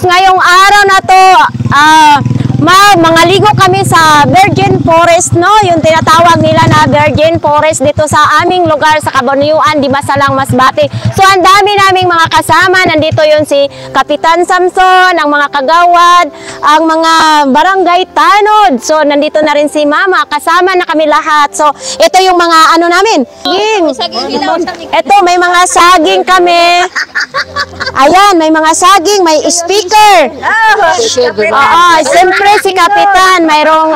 ngayong araw na to, mangaligo kami sa Virgin Forest, no? Yung tinatawag nila na Virgin Forest dito sa aming lugar sa Cabanatuan, Dimasalang, Masbate. So ang dami naming mga kasama, nandito yun si Kapitan Samson, ang mga kagawad, ang mga barangay tanod. So nandito na rin si Mama, kasama na kami lahat. So ito yung mga ano namin. Ito may mga saging kami. Ayan, may mga saging, may speaker. Siyempre si Kapitan, mayroong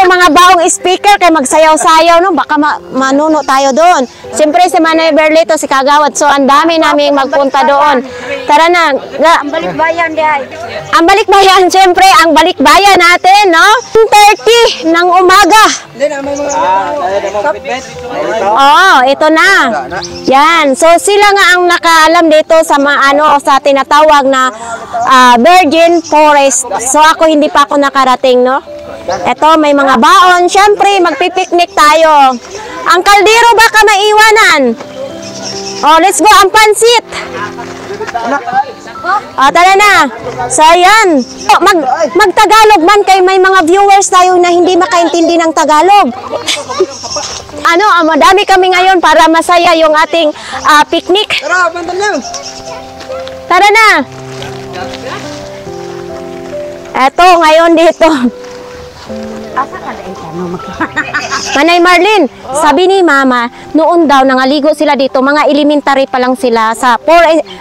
mga baong speaker kay magsayaw-sayaw, no? Baka manuno tayo doon. Siyempre si Manay Berlito, si Kagawad. So ang dami naming magpunta doon. Tara na. Ang balikbayan diay. Ang balikbayan, siyempre ang balikbayan natin, no? 10:30 ng umaga. Ito na. Yan. So sila nga ang nakaalam dito sa sa tinatawag na Virgin Forest. So ako hindi pa ako nakarating, no? Ito, may mga baon. Siyempre, magpipiknik tayo. Ang kaldero baka maiwanan. Let's go. Ang pansit. Tara na. So, ayan. Magtagalog man kay may mga viewers tayo na hindi makaintindi ng Tagalog. Madami kami ngayon para masaya yung ating picnic. Tara na. Eto, ngayon dito. Manay Marlene, sabi ni Mama, noon daw nangaligo sila dito, mga elementary pa lang sila sa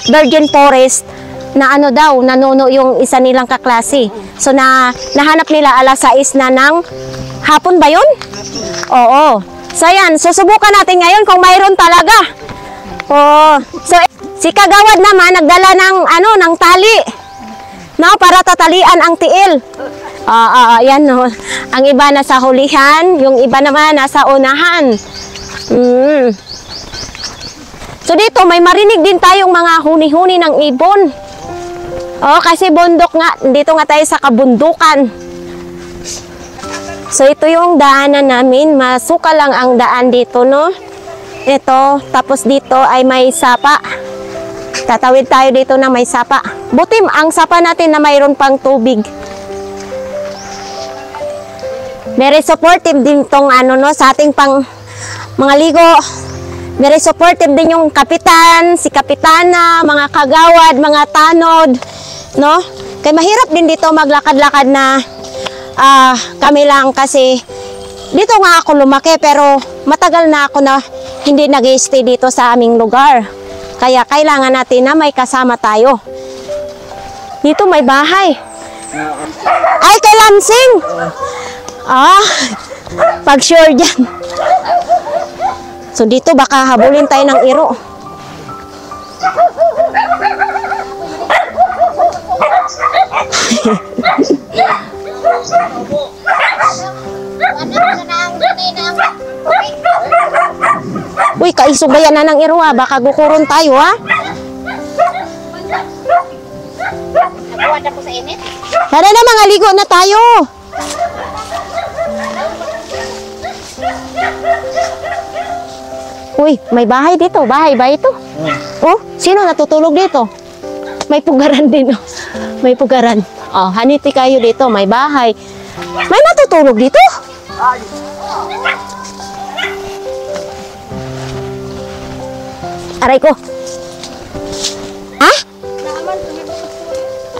Virgin Forest na nanuno yung isa nilang kaklase. So nahanap nila alas 6 na ng hapon ba yun? Oo. So yan, susubukan natin ngayon kung mayroon talaga. So si Kagawad naman nagdala ng tali. No, para tatalian ang tiil. Yan no. Ang iba nasa hulihan, yung iba naman nasa unahan. So dito may marinig din tayong mga huni-huni ng ibon. Kasi bundok nga, dito nga tayo sa kabundukan. So ito yung daanan namin, masuka lang ang daan dito, no. Ito, tapos dito ay may sapa. Tatawid tayo dito na may sapa. Buti ang sapa natin na mayroon pang tubig. Very supportive din tong sa ating pang mga ligo. Very supportive din yung kapitan, si kapitana, mga kagawad, mga tanod, no? Kaya mahirap din dito maglakad-lakad na kami lang kasi dito nga ako lumaki pero matagal na ako na hindi nag-stay dito sa aming lugar. Kaya kailangan natin na may kasama tayo. Dito may bahay. Ay, kay Lansing! Pag sure dyan. So dito baka habulin tayo ng iro. Uy, kaisugayan na ng iro baka gukuron tayo Nagawad ako sa init. Tara na, mga ligo na tayo. Uy, may bahay dito. Bahay ba ito? Sino natutulog dito? May pugaran din. May pugaran. Haniti kayo dito. May bahay. May natutulog dito? Aray ko.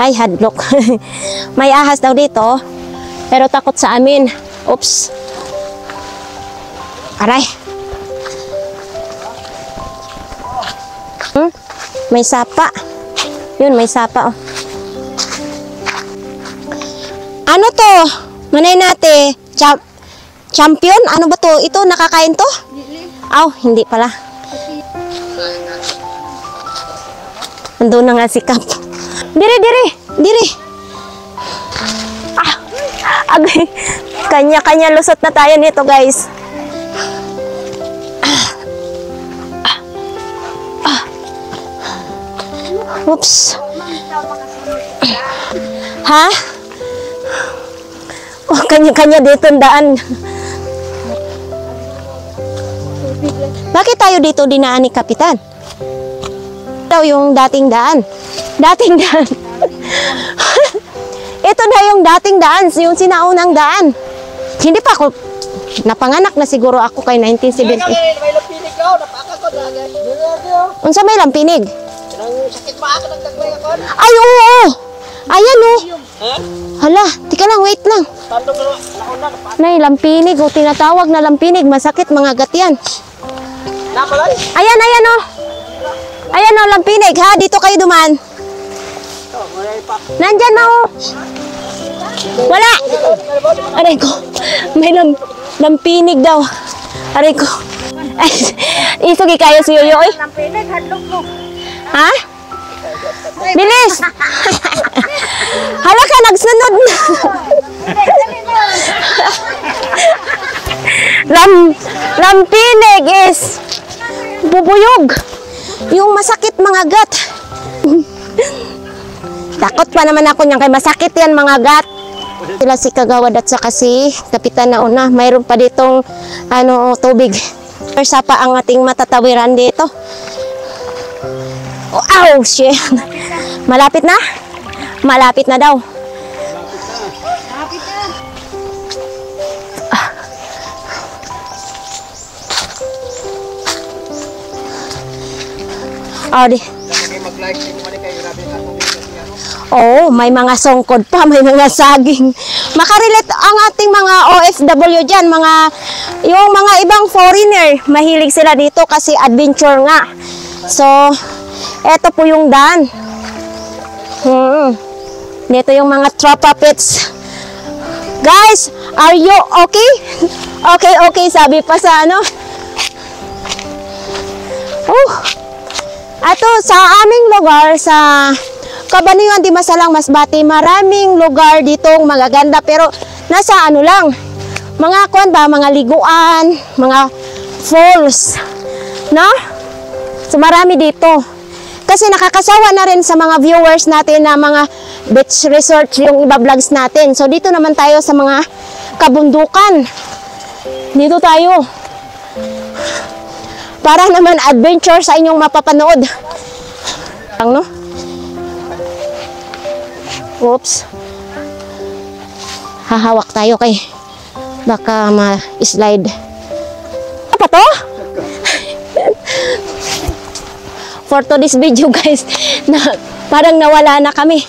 Ay, hadlock. May ahas daw dito. Pero takot sa amin. Oops. Aray. May sapa. Yun, may sapa. Ano to? Manay nate. Champion? Ano ba to? Ito, nakakain to? Hindi pala. Nandun na nga si Kap. Diri. Kanya-kanya lusot na tayo nito, guys. Oops. Kanya-kanya dito ang daan. Bakit tayo dito dinaan ni Kapitan? Daw yung dating daan. Ito na yung dating daan, yung sinaunang daan. Hindi pa ako, napanganak na siguro ako kay 1970. May lampinig daw, napaka ko dagay. Unsa may lampinig? Nang sakit pa ako ng dagway ako. Ay, oo! Ayan, oh! Ha? Hala, tika lang, wait lang. Tandong na nauna napaka. Nay, lampinig, o tinatawag na lampinig, masakit mga gat yan. Namalay. Ayan, ayan, oh! Ayan, oh, lampinig, ha? Dito kayo duman. Oh, may pa. Nandyan na, oh! Wala! Aray ko, may lampinig daw. Aray ko. Ay, isugi kayo si Yoyo, eh. Lampinig, hadlok mo. Ha? Bilis! Hala ka, nagsunod na. Lampinig is bubuyog. Yung masakit mga gat. Takot pa naman ako niyan kay masakit yan mga gat. Sila si Kagawad at saka si Kapitan na una. Mayroon pa ditong tubig. Persa pa ang ating matatawiran dito. Oh, ow, shit. Malapit na? Malapit na daw. Oh, di. Mag-like din man kay grabe ka tubig kasi ano. Oh, may mga songkod pa, may mga saging. Makarelate ang ating mga OFW dyan, yung mga ibang foreigner, mahilig sila dito kasi adventure nga. So, eto po yung daan. Dito yung mga tropa pets. Guys, are you okay? Okay, okay, sabi pa sa ano. Ato, sa aming lugar, sa Cabanillan, Dimasalang, Masbate, maraming lugar ditong magaganda. Pero, nasa ano lang, mga kuwan ba, mga liguan, mga falls. No? So, marami dito. Kasi nakakasawa na rin sa mga viewers natin na mga beach resort yung iba-vlogs natin. So, dito naman tayo sa mga kabundukan. Dito tayo. Para naman adventure sa inyong mapapanood. No? Oops. Hahawak tayo kay baka ma-slide. Apa to? For today's video guys, parang nawala na kami.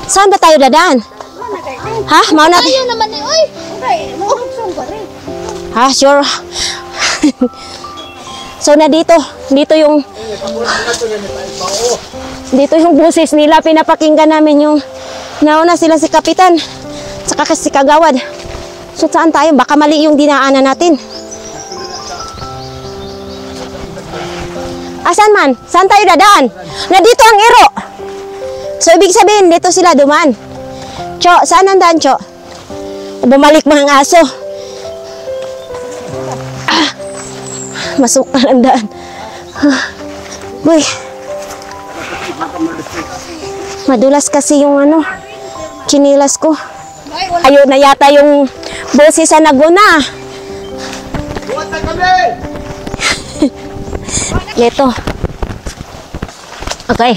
Saan ba tayo dadaan? Ha? Mauna tayo naman ni oy. Ha, sure. So na dito yung busis nila, pinapakinggan namin yung nauna sila si Kapitan saka si Kagawad. So saan tayo? Baka mali yung dinaanan natin. Asan man? Saan tayo dadaan? Na dito ang iro. So ibig sabihin dito sila duman. Cho, saan ang daan, Cho? Bumalik mga aso. Masuk ang daan. Uy. Madulas kasi yung chinilas ko. Ayun na yata yung boses sa Naguna. Ito. Okay.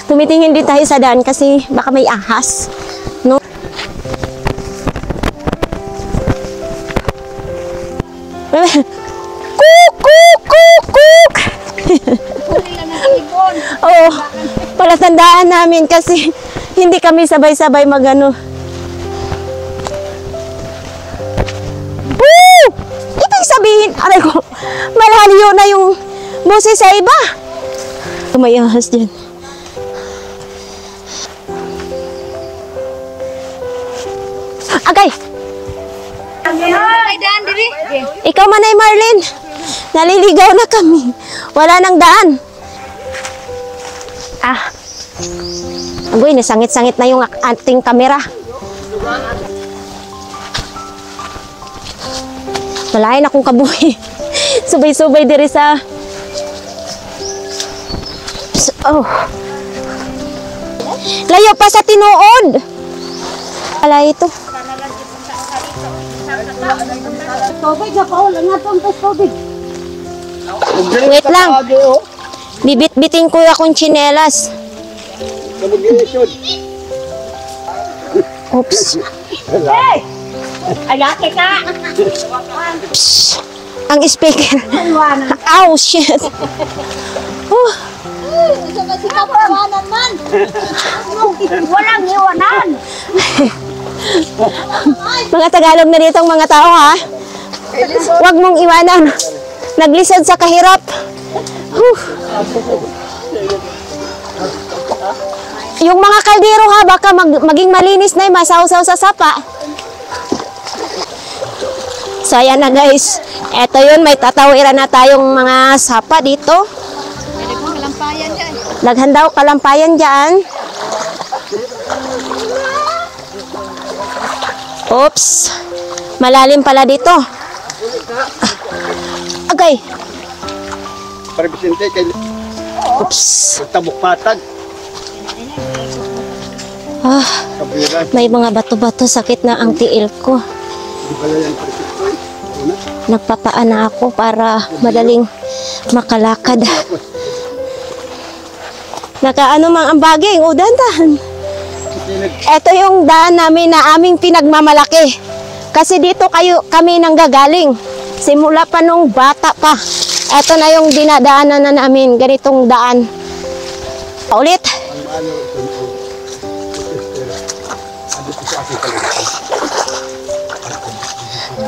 Tumitingin din tayo sa daan kasi baka may ahas, no? Kuk, kuk, kuk, kuk. Oo, palatandaan namin kasi hindi kami sabay-sabay magano. Woo! Ibig sabihin, aray ko, malalayo na yung boses sa iba. May ahas dyan. Agay! Ikaw man ay Marlene. Naliligaw na kami. Wala nang daan. Agoy, nasangit-sangit na yung ating kamera. Walain akong kabuhi. Subay-subay diri sa... Oh. Layo pa sa tinuod. Wala ito. Tubig na pa ulan nga itong tubig. Wait lang. Bibit-bitin ko akong tsinelas. Oops. Hey! Ayake ka! Psst. Ang speaker. Iwanan. Ow, shit. Walang iwanan. Mga Tagalog na dito ang mga tao, ha? Huwag mong iwanan. Naglisod sa kahirap. Huh. Yung mga kaldero, ha, baka maging malinis na yung masaw-saw sa sapa. So, ayan na guys. Eto yun, may tatawiran na tayong mga sapa dito. Laghan daw kalampayan dyan. Oops. Malalim pala dito. Agay. Para Vicente, kay Oops. tabok patag. Ah, Kabiran. may mga bato-bato. Sakit na ang tiil ko. Di pala yan para Vicente. Una. Nagpapaan na ako para madaling makalakad. Nakaano mang ang baging. O, dahan-dahan. Ito yung daan namin na aming pinagmamalaki. Kasi dito kami nanggagaling. Simula pa nung bata pa. Ito na yung dinadaanan na namin. Ganitong daan. Ulit.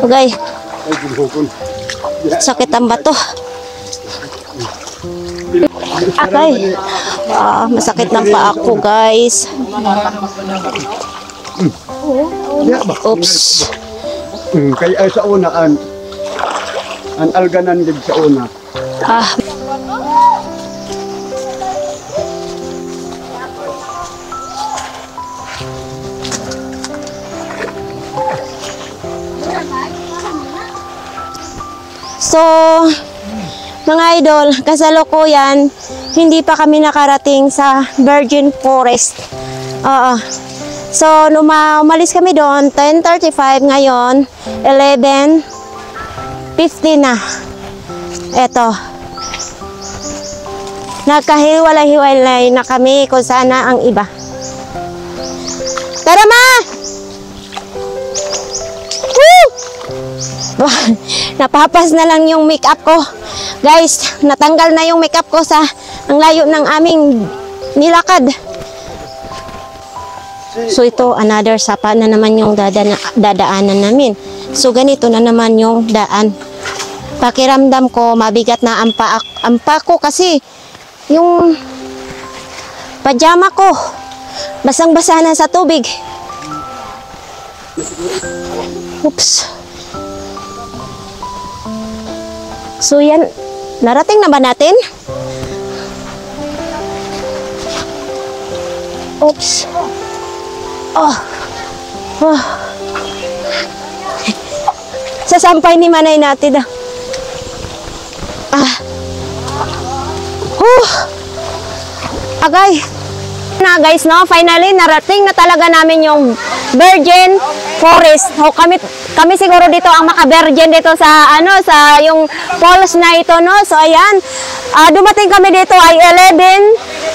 Okay. Sakit ang bato. Okay. Masakit ng paa ko, guys. Oops. Kaya sa una, ang alganan din sa una. So, mga idol, kasalukuyan, hindi pa kami nakarating sa Virgin Forest. So, umalis kami doon, 10:35 ngayon, 11:50 na. Eto. Nagkahiwalay-hiwalay na kami kung saan na ang iba. Tara, ma! Woo! Napapas na lang yung makeup ko. Guys, natanggal na yung makeup ko sa ang layo ng aming nilakad. So ito, another sapa na naman yung dadaanan namin. So ganito na naman yung daan. Pakiramdam ko, mabigat na ang paa ko kasi yung pajama ko basang-basa na sa tubig. Oops. So yan, narating na ba natin? Oops. Oh. Sasampay ni Manay natin. Agay. Na guys, no, finally narating na talaga namin yung Virgin Forest. Kami siguro dito ang maka-virgin dito sa sa yung falls na ito, no. So ayan, dumating kami dito ay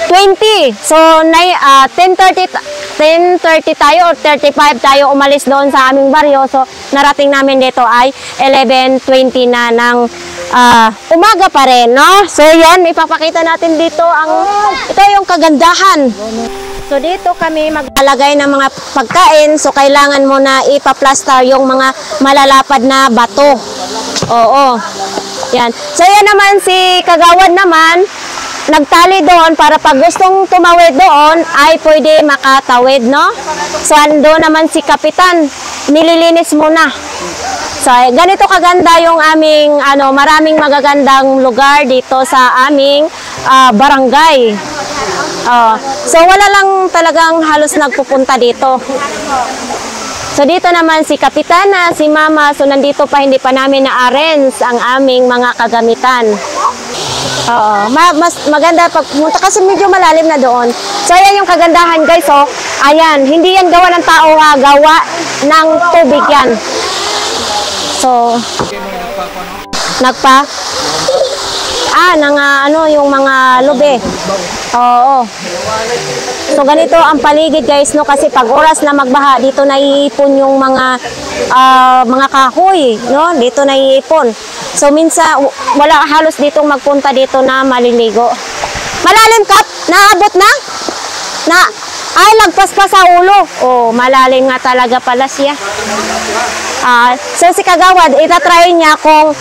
11:20. So 10:30 tayo or 35 tayo umalis doon sa aming baryo. So narating namin dito ay 11:20 na ng umaga pa rin, no? So yan, ipapakita natin dito ito yung kagandahan. So dito kami maglalagay ng mga pagkain. So kailangan mo na ipa-plaster yung mga malalapad na bato. Oo. Yan. So yan naman si Kagawad naman, nagtali doon para pag gustong tumawid doon ay pwede makatawid, no? So ando naman si Kapitan, nililinis muna. So ganito kaganda yung aming maraming magagandang lugar dito sa aming barangay. So wala lang talagang halos nagpupunta dito. So dito naman si Kapitana, si Mama, so nandito pa, hindi pa namin na-arrange ang aming mga kagamitan. Mas maganda pag pumunta kasi medyo malalim na doon. So ayan yung kagandahan guys, ayan, hindi yan gawa ng tao, gawa ng tubig yan. So, nagpa? Ano, yung mga lube. Oo. So, ganito ang paligid guys, no? Kasi pag oras na magbaha, dito naiipon yung mga kahoy, no? Dito naiipon. So, minsan, wala halos ditong magpunta dito na maliligo. Malalim, Kap? Naabot na? Ay, lagpas pa sa ulo. Oh, malalim nga talaga pala siya. So si Kagawad, itatry niya kung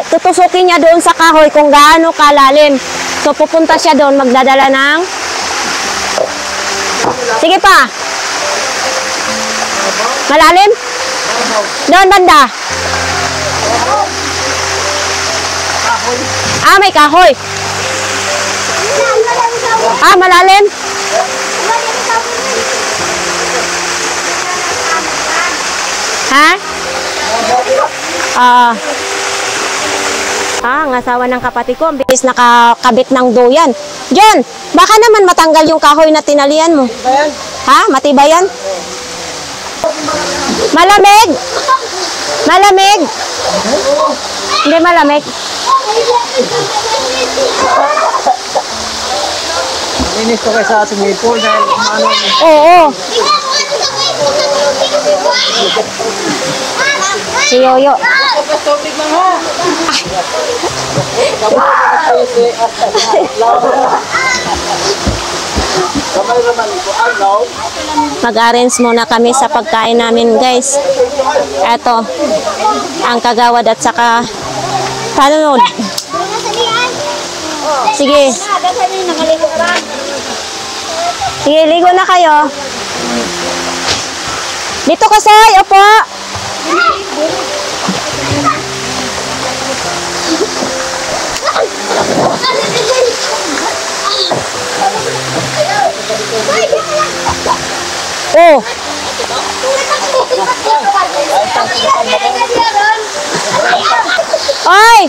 tutusukin niya doon sa kahoy kung gaano kalalim. So pupunta siya doon, magdadala ng... Sige pa. Malalim? Doon banda. May kahoy. Malalim? Ha? Ang asawa ng kapatid ko, ang bilis nakakabit ng duyan. John, baka naman matanggal yung kahoy na tinalian mo. Ha? Matibayan? Malamig? Malamig? Hindi malamig. Linis ko kayo sa swimming pool dahil ano. Oo. Si Yoyo. Mag-arrange muna kami sa pagkain namin guys. Eto, ang Kagawad at saka panunod. Sige. Sige, ligo na kayo. Dito ka, Soy. Opo. Oh. Oy.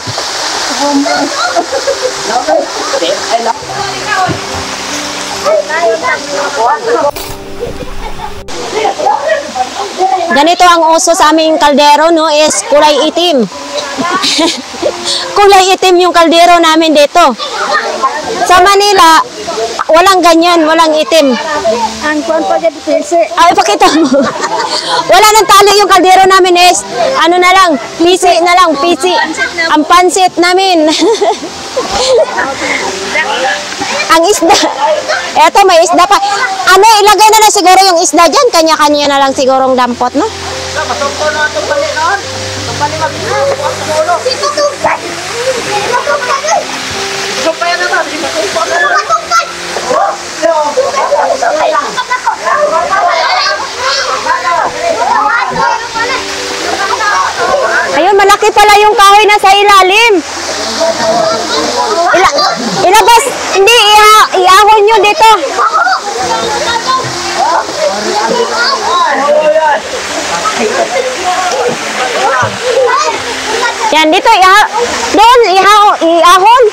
Ganito ang uso sa aming kaldero, no, is kulay itim. Kulay itim yung kaldero namin dito. Sa Manila, walang ganyan, walang itim. Ang kuwan pa dyan, Pese. Ay, ipakita mo. Wala nang tali yung kaldero namin is, ano na lang, pisi na lang, pisi. Ang pansit namin. Ang isda. Eto, may isda pa. Ano, ilagay na lang siguro yung isda dyan. Kanya-kanya na lang sigurong dampot, no? Matungkol na itong bali noon. Itong bali mag-inang. Sumpaya na ba? Ayun, malaki pala yung kahoy na sa ilalim. Ilabas, hindi, iahon nyo dito. Yan, dito, doon, iahon.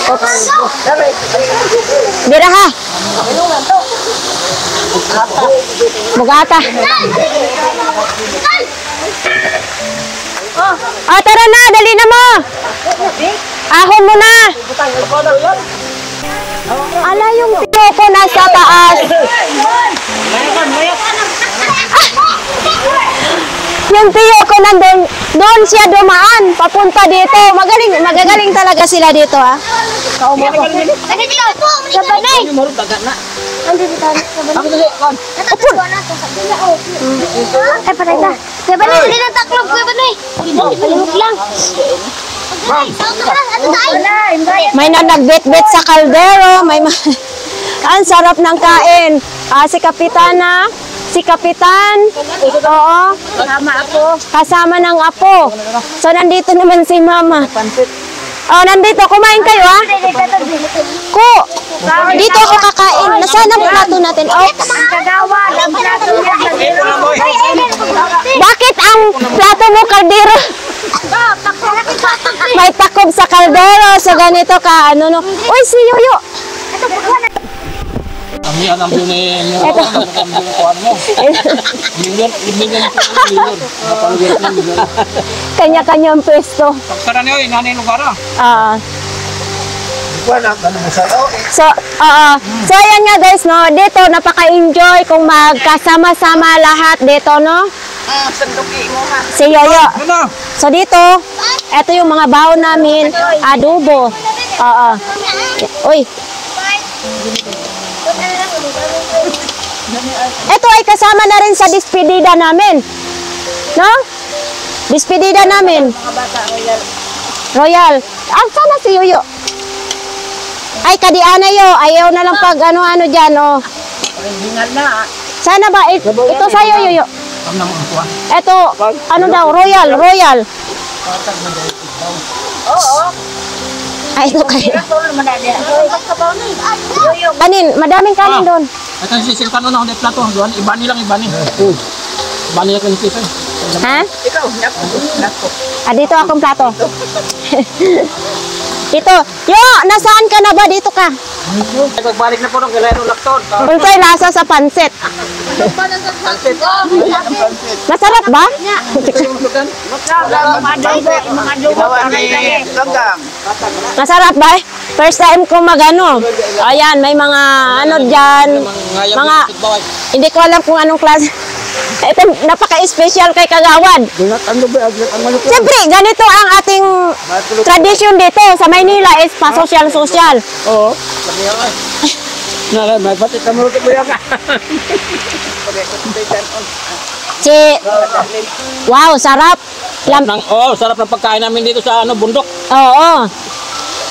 Oops. Dira ha. Bugata. Tara na, dali na mo. Ahon mo na. Ala, yung tiyo ko nasa taas. Yung tiyo ko nandun, doon siya dumaan, papunta dito. Magagaling talaga sila dito, ha? Ano dito? Sa banay. Ano dito? Sa banay. Upun. Ay, patay ka. Sa banay, hindi na taklob. Sa banay. Palimok lang. May nagbit-bit sa kaldero. Ang sarap ng kain. Si Kapitana, si Kapitan, oo, kasama ng apo. So, nandito naman si Mama. Nandito, kumain kayo, ha? Dito ako kakain. Nasaan ang plato natin? Bakit ang plato mo kaldero? May takob sa kaldero. So, ganito ka, Uy, si Yoyo. Kami alam yun eh. Eto. Kuhan mo. Million. Napalugit na million. Kanya-kanyang pwesto. Pagkara niyo, inanay lugar ah. So, so ayan nga guys, no, dito napaka-enjoy kung magkasama-sama lahat dito, no? Sanduki mo ha. Si Yoyo. Ano? So dito, eto yung mga baon namin, adobo. Uy. Ito ay kasama na rin sa despedida namin. No? Despedida namin. Royal. Sana si Yoyo. Ay, kadiana yo. Ayaw na lang pag ano-ano dyan, oh. Sana ba? Ito sa'yo, Yoyo. Ito, ano daw? Royal. Ay, ito kayo. Kanin, madaming kanin doon. Ito yung sisil ka nun ako ng plato. Iba nilang. Iba nilang kinisip eh. Ha? Ikaw, nako. Dito akong plato. Dito. Yo, nasaan ka na ba? Dito ka. Pagbalik na po nung kilero lakton. Unsay lasa sa pansit. Masarap ba? Masarap ba? First time ko magano. Ayan, may mga ano dyan. Mga, hindi ko alam kung anong klase. Ito, napaka-special kay Kagawad. Siyempre, ganito ang ating tradisyon dito sa Maynila is pa-social-social. Oo. May pati kamuro ko yan. Wow, sarap. Sarap ng pagkain namin dito sa bundok. Oo.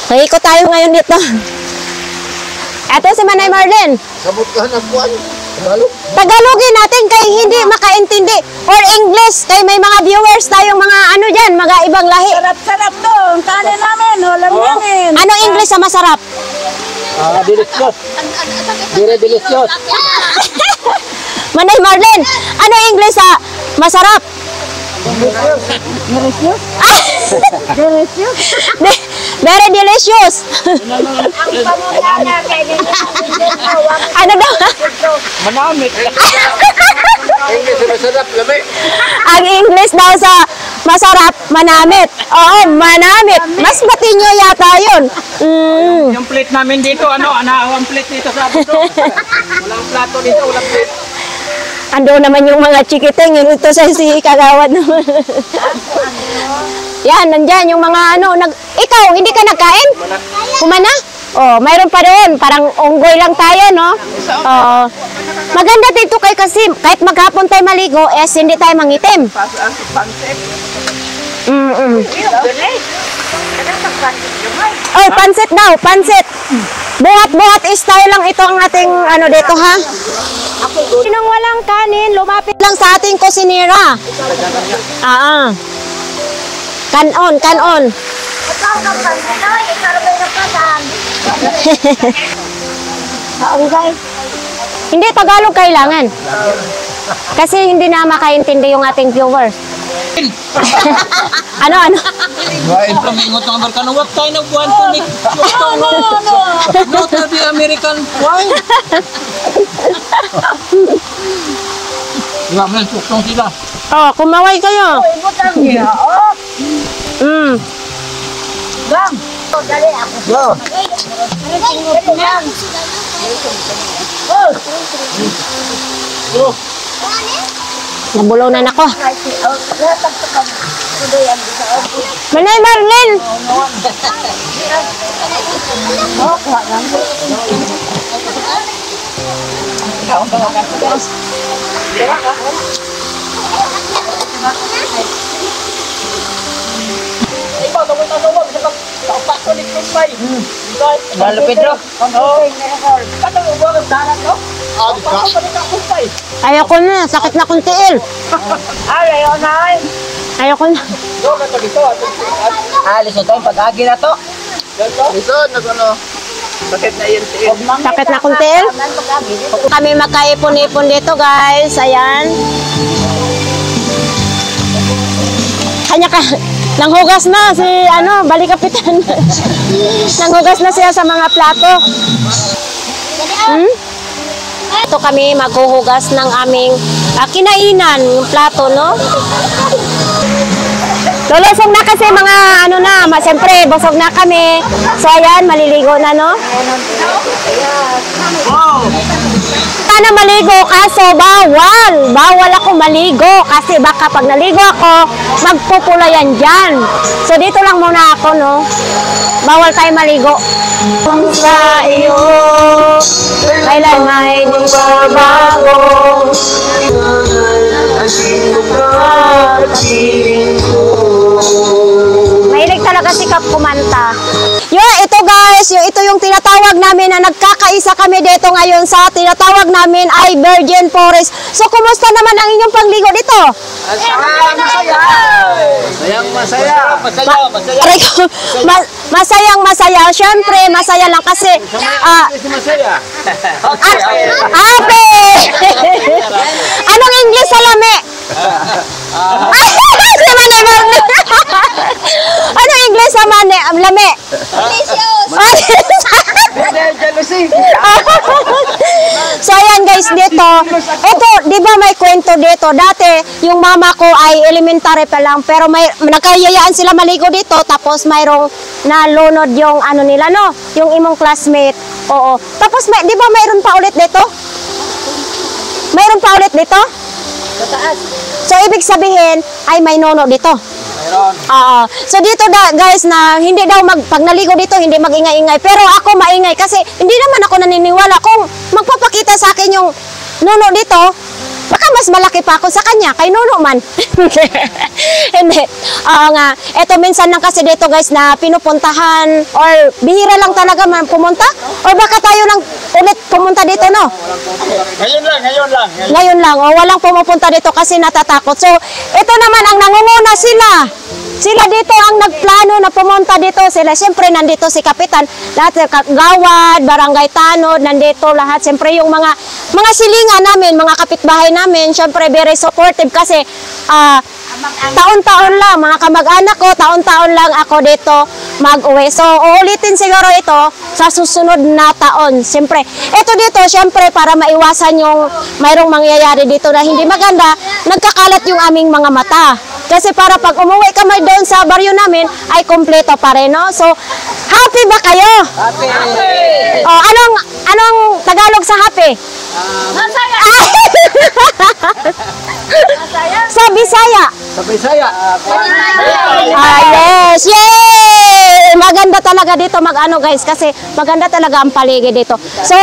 So, ikot tayo ngayon dito. Ito si Manay Marlene. Sabot ka na kuhan. Tagalogin natin kay hindi makaintindi. Or English, kay may mga viewers tayong mga ano dyan, mga ibang lahi. Sarap doon. Kanin namin. Walang namin. Anong English sa masarap? Delicious. Very delicious. Manay Marlene, ano English sa masarap? Delicious? Delicious? Very delicious. Ang pamulana kay Ano daw? Manamit. English masarap, lami. Ang English daw sa masarap, manamit. Oo, manamit. Mas matinyo yata yun. Yung plate namin dito, ang plate dito sa bundok. Walang plato dito, walang plate. Ando naman yung mga chikiting. Yun ito sa si Kagawad naman. Yan, nandyan yung mga ano. Ikaw, hindi ka nagkain? Kumana? Oh, mayroon pa doon. Parang unggoy lang tayo, no? Oo. Maganda dito kay kasi kahit maghapon tayo maligo, hindi tayo mangitim. Oh, pansit daw, pansit. Buhat-buhat style lang ito ang ating ano dito, ha? Sinong walang kanin, lumapit lang sa ating kusinera. Kanon, kanon. Hindi Tagalog kailangan. Kasi hindi na makaintindi yung ating viewers. Ano? Ingot ng Amerikano, what kind of wine tonic? Not the American wine. Diba, man, suktong sila. Oh, kumaway kayo. Dali ako. Nabulaw na ako. Manay Marlene! Lalo Pedro. Ayoko na, sakit na kong tiil. Ayoko na. Alis ito, pag-agi na to. Ito, nag-ano. Bakit na yun tiil? Sakit na kong tiil. Kami magkaipon-ipon dito, guys. Ayan. Kanya ka. Nanghugas na si Balikapitan. Nanghugas na siya sa mga plato. Ito kami maghuhugas ng aming kinainan, yung plato, no? Lulusog na kasi mga ano na, siyempre busog na kami. So ayan, maliligo na, no? Sana maligo kaso bawal. Bawal ako maligo kasi baka pag naligo ako, magpupula yan dyan. So dito lang muna ako, no? Bawal tayo maligo. Sa iyo, kailan may di bago. Mahilig talaga si Kap kumanta. Ito guys, ito yung tinatawag namin na nagkakaisa kami dito ngayon sa tinatawag namin ay Virgin Forest. So, kumusta naman ang inyong pangligo dito? Masayang masaya. Siyempre, masaya lang kasi happy! Anong English sa lami? Anong English sa lami? So ayan guys, dito ito, di ba may kwento dito dati, yung mama ko ay elementary pa lang pero may nagkayayaan sila maligo dito tapos mayroong nalunod yung ano nila, no, yung imong classmate. Oo, tapos di ba mayroon pa ulit dito sa taas? So ibig sabihin ay may nono dito. So dito guys na hindi daw pag naligo dito hindi magingay-ingay, pero ako maingay kasi hindi naman ako naniniwala kung magpapakita sa akin yung nuno dito, baka mas malaki pa ako sa kanya kay nuno man. Hindi. Nga, eto minsan lang kasi dito guys na pinupuntahan or bihira lang talaga man pumunta or baka tayo lang ulit pumunta dito, no? Ngayon lang. Walang pumupunta dito kasi natatakot. So, ito naman ang nangunguna sila. Sila dito ang nagplano na pumunta dito. Sila, siyempre, nandito si Kapitan. Lahat, Gawad, Barangay Tanod, nandito lahat. Siyempre, yung mga silingan namin, mga kapitbahay namin, siyempre, very supportive kasi taon-taon lang, mga kamag-anak ko, taon-taon lang ako dito mag-uwi. So, uulitin siguro ito sa susunod na taon. Siyempre, ito dito, siyempre, para maiwasan yung mayroong mangyayari dito na hindi maganda, nagkakalat yung aming mga mata. Kasi para pag umuwi kami doon sa baryo namin, ay kompleto pa rin, no? So, happy ba kayo? Happy! Oh, anong Tagalog sa happy? Masaya! Sa Bisaya? Sa Bisaya. Yes! Yay! Maganda talaga dito mag-ano guys, kasi maganda talaga ang paligid dito. So,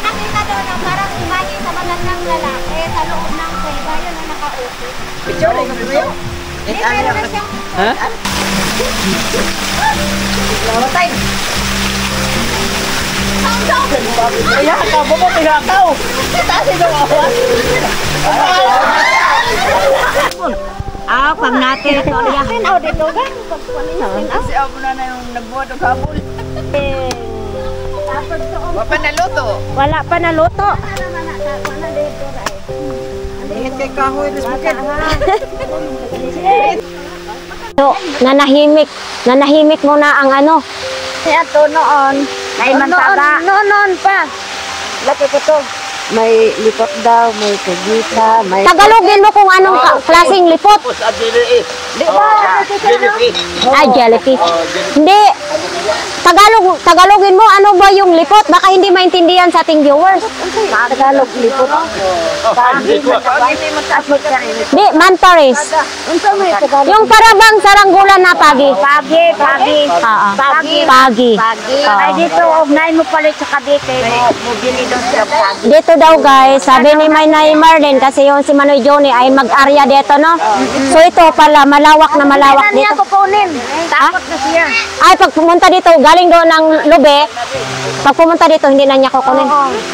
nakita doon na parang imahe sa magandang lalaki sa loob ng kuweba, yun ang naka-okay. Picture na yung video? Meron na siyang... Ha? Lamatay. Sound! Kaya ka, bubot ikaw. Kasi daw ako. pag natin ito liya. Sinaw dito gang, pagpalisin. Kasi ako na yung nagbuhat ng kabul. Tapos doon. Wapa na luto. Wala pa naluto. Ano naman na, wala dito rin. Ingat kay kahoy, this bukid. So, nanahimik muna ang ano. Siya to noon. May mantaga. Noon pa. Laki ko to. May lipot daw, may kagita, may... Tagalogin mo kung anong klaseng lipot. Di ba? Jellyfish. Hindi. Tagalogin mo, ano ba yung lipot? Baka hindi maintindihan sa ating viewers. Tagalog lipot. Di, mantaris. Yung parabang saranggulan na pagi. Pagi. Pagi. Ay dito, ugnay mo palit sa Cavite. Mo bili doon sa pagi. Dito daw guys, sabi ni Nay Marlene, kasi yung si Manoy Johnny ay mag-area dito, no? So ito pala, malawak na malawak Hindi dito. ako kunin. Takot na siya. Ay, pag pumunta dito, galing doon ng Lube, pag pumunta dito, hindi na niya kukunin.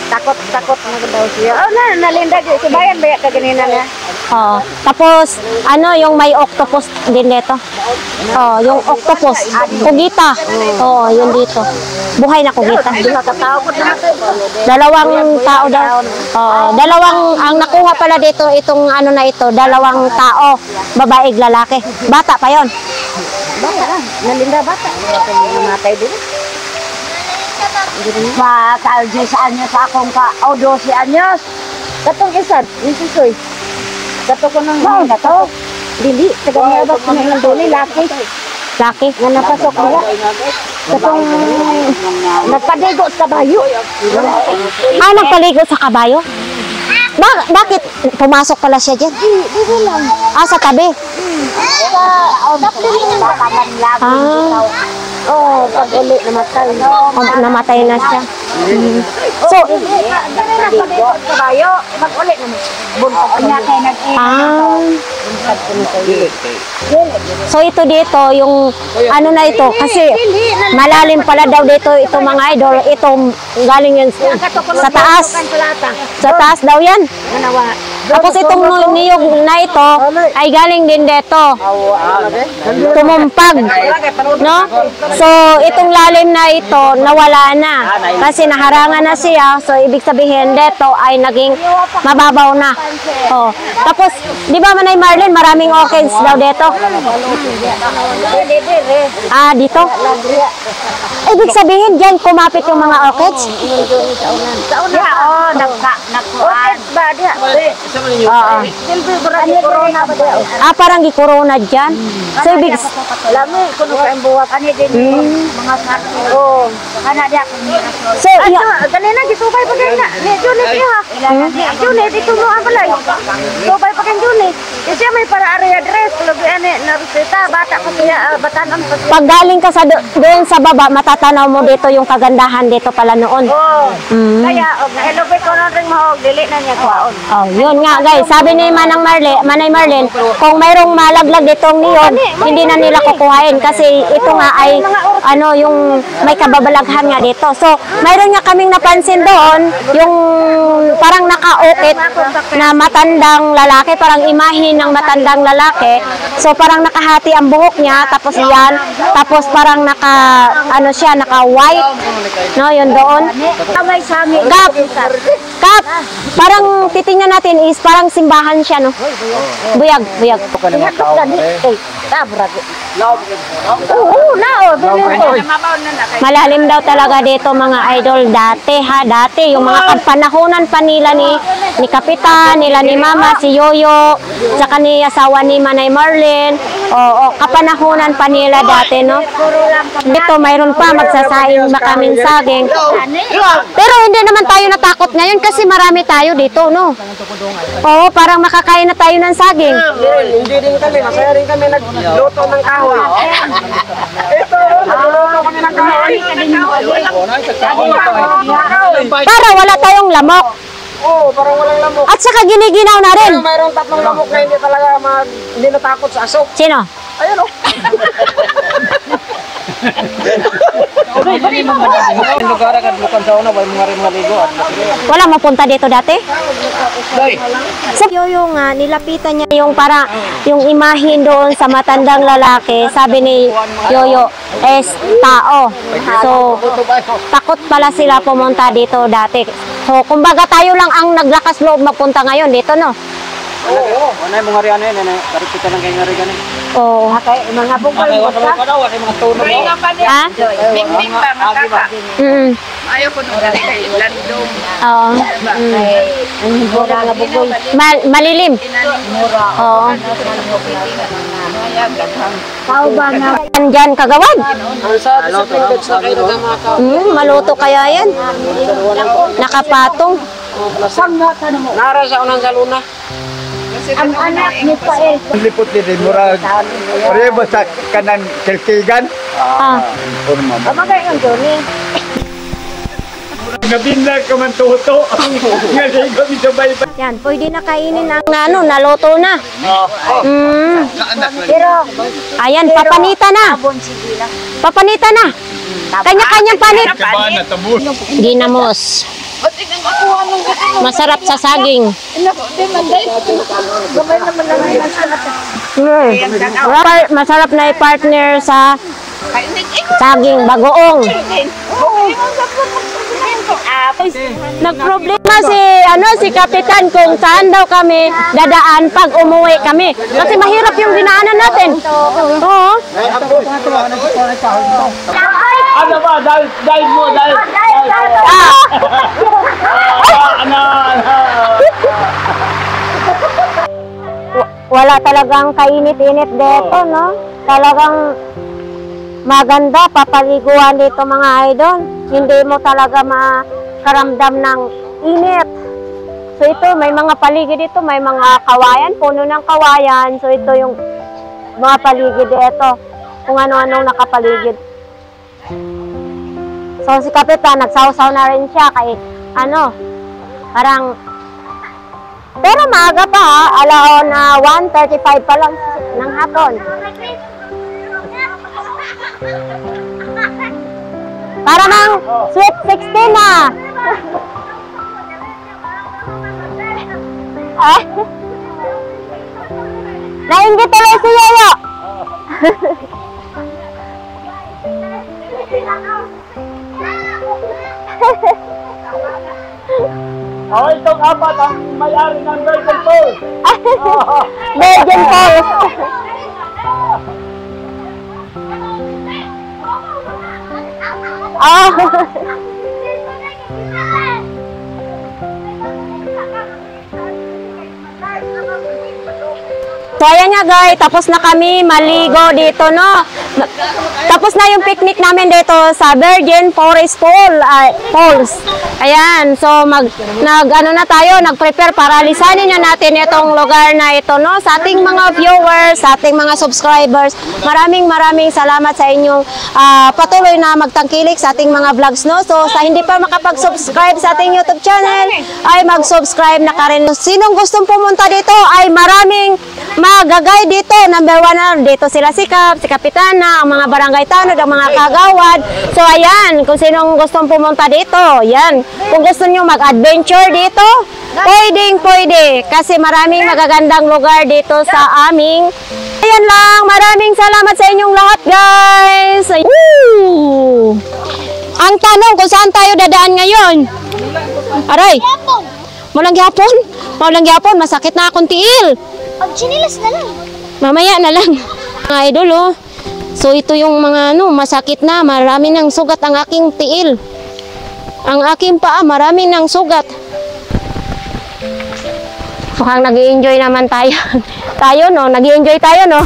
Takot na daw siya. Oh, nalinda di si bayan ba ka ganina na. Oo. Tapos, ano, yung may octopus din dito. Oo, yung octopus. Kugita. Oo, yun dito. Buhay na kugita. Dalawang tao daw. Oo, ang nakuha pala dito, itong ano na ito, dalawang tao, babae, lalaki. Bata pa yon. Bata lang. Nalinda bata. Namatay din. Kalji sa anyos akong ka. O 12 anyos. Katong isa, isisoy. Kato ko nang na to. Dili, taga ba ko nang dili laki. Laki. Nga napasok nila. Katong nagpadigo sa kabayo. Ah, nagpaligo sa kabayo? Bakit pumasok pala siya dyan? Dili lang. Ah, sa tabi. Oh, pag uli namatay. Namatay na siya. So, nagpadigo sa kabayo. Pag uli naman. Buntag niya kay So ito dito, yung ano na ito, kasi malalim pala daw dito ito mga idol, ito galing yan sa taas. Sa taas daw yan. Tapos itong niyog na ito ay galing din dito. Tumumpag. No? So itong lalim na ito nawala na. Kasi naharangan na siya. So ibig sabihin dito ay naging mababaw na. Oh. Tapos, di ba Manay Marlene, maraming orchids daw dito? Ah, dito? Ibig sabihin dyan kumapit yung mga orchids? Sa una, oh, nagkuhan. Ba, diya? Oo. Corona ba diya? Ah, parang gikorona dyan? So, ibig... Lami, kuno ka ang buwak. Ano din mga sakit. Oo. Ano diya? So, Ganina, gisubay pa kayo na. Ni Junit ha. Junit, ito mo ang balay. Subay pa kayo Junit. Kasi may para area dress. Labi ane, narusita. Bata pa siya, batanan pa siya. pag galing ka sa doon sa baba, matatanaw mo dito yung kagandahan dito pala noon. Oo. Kaya, nailubay ko na rin mahog. Dili na niya kuwaon. Oh, yun nga guys, sabi ni Manay Marlene, kung mayroong malaglag ditong niyog, hindi na nila kukuhain kasi ito nga ay ano yung may kababalaghan nga dito. So, mayroon nga kaming napansin doon, yung parang nakaukit na matandang lalaki, parang imahe ng matandang lalaki. So, parang nakahati ang buhok niya, tapos yan, tapos parang naka-white, no, yun doon. Kamay sa amin. Kap, parang titingnan natin is parang simbahan siya, no? Buyag. Malalim daw talaga dito mga idol dati yung mga kapanahonan pa nila ni Kapitan, nila ni Mama, si Yoyo, saka ni asawa ni Manay Marlene. Oo, kapanahonan pa nila dati, no? Dito mayroon pa magsasaing ba kaming saging. Pero hindi naman tayo natakot ngayon kasi marami tayo dito, no? Oo, parang makakain na tayo ng saging. Hindi din kami, masaya rin kami nagluto ng kahoy. Ito, nagluto kami ng kahoy. Para wala tayong lamok. Oo, parang walang lamok. At saka giniginaw na rin. Pero mayroong 3 lamok na hindi talaga hindi natakot sa asok. Sino? Ayun o. Wala mapunta dito dati? Sa Yoyo nga, nilapitan niya yung para yung imahin doon sa matandang lalaki. Sabi ni Yoyo, es tao. So, takot pala sila pumunta dito dati. So, kumbaga tayo lang ang naglakas loob mapunta ngayon dito, no? Oo, ano yung mga riyan yun? Karip kita ng kaya nga riyan yun. Oo. Mga bukol mo sa. Mga tuno mo. Ha? Bing-bing ba, makaka. Ayaw ko nung dali kay Landong. Oo. Malilim. Oo. Tao ba na? Diyan kagawad. Ang sabi sa pinagage na kayo nagamaka. Maluto kaya yan. Nakapatong. Nara sa unang saluna. Ang anak ni Pael. Lipot din murag. Pareho sa kanan kilkigan. Ah. Amagay ang Johnny. Nabinlag ka man tuto. Ngayon kami sabay pa. Yan, pwede na kainin ang naluto na. Pero, Ayan, papanita na. abon sige lang. Papanita na. Kanya-kanyang panit. Kaba na tabos. Ginamos. O, tingnan mo, kuha nung gusto. Masarap sa saging. Hindi man dahil. Gabay naman lang ang Masarap na i-partner sa saging bagoong. Nagproblema si Kapitan kung saan daw kami dadaan pag umuwi kami. Kasi mahirap yung dinaanan natin. Oo. Ano ba? Dahil mo, dahil. Wala talagang kainit-init dito, no? Talagang maganda papaliguan dito mga idol. Hindi mo talaga makaramdam ng init. So ito, may mga paligid dito, may mga kawayan, puno ng kawayan. So ito yung mga paligid dito, kung ano-anong nakapaligid. So si Kapitan, nagsaw-saw na rin siya kay parang, pero maaga pa ha, alaon na 1:35 pa lang ng hapon. Para ng sweet 16 na. Nainggit tuloy si Yoyo. Oh, itong apat ang may-ari ng Virgin Falls. Virgin Falls. So ayan nga guys, tapos na kami maligo dito, no? Tapos na yung picnic namin dito sa Virgin Forest Falls. Ayan, so nag-prepare para lisanin na natin itong lugar na ito, no? Sa ating mga viewers, sa ating mga subscribers, maraming salamat sa inyong patuloy na magtangkilik sa ating mga vlogs, no? So sa hindi pa makapag-subscribe sa ating YouTube channel, ay mag-subscribe na ka rin. Sinong gustong pumunta dito ay maraming magagay dito. Number 1 na dito sila si Kapitana, ang mga barangay tanod, ang mga kagawad. So ayan, kung sinong gustong pumunta dito, yan. Kung gusto nyo mag-adventure dito, pwede. Kasi maraming magagandang lugar dito sa aming. Ayan lang, maraming salamat sa inyong lahat guys. Woo! Ang tanong kung saan tayo dadaan ngayon? Aray, maulang gyapon, masakit na akong tiil. Pag-chinilas na lang. Mamaya na lang. Mga idol, oh. So ito yung mga masakit na, marami ng sugat ang aking tiil. Ang aking paa, marami ng sugat. Mukhang nag-i-enjoy naman tayo. Nag-i-enjoy tayo, no?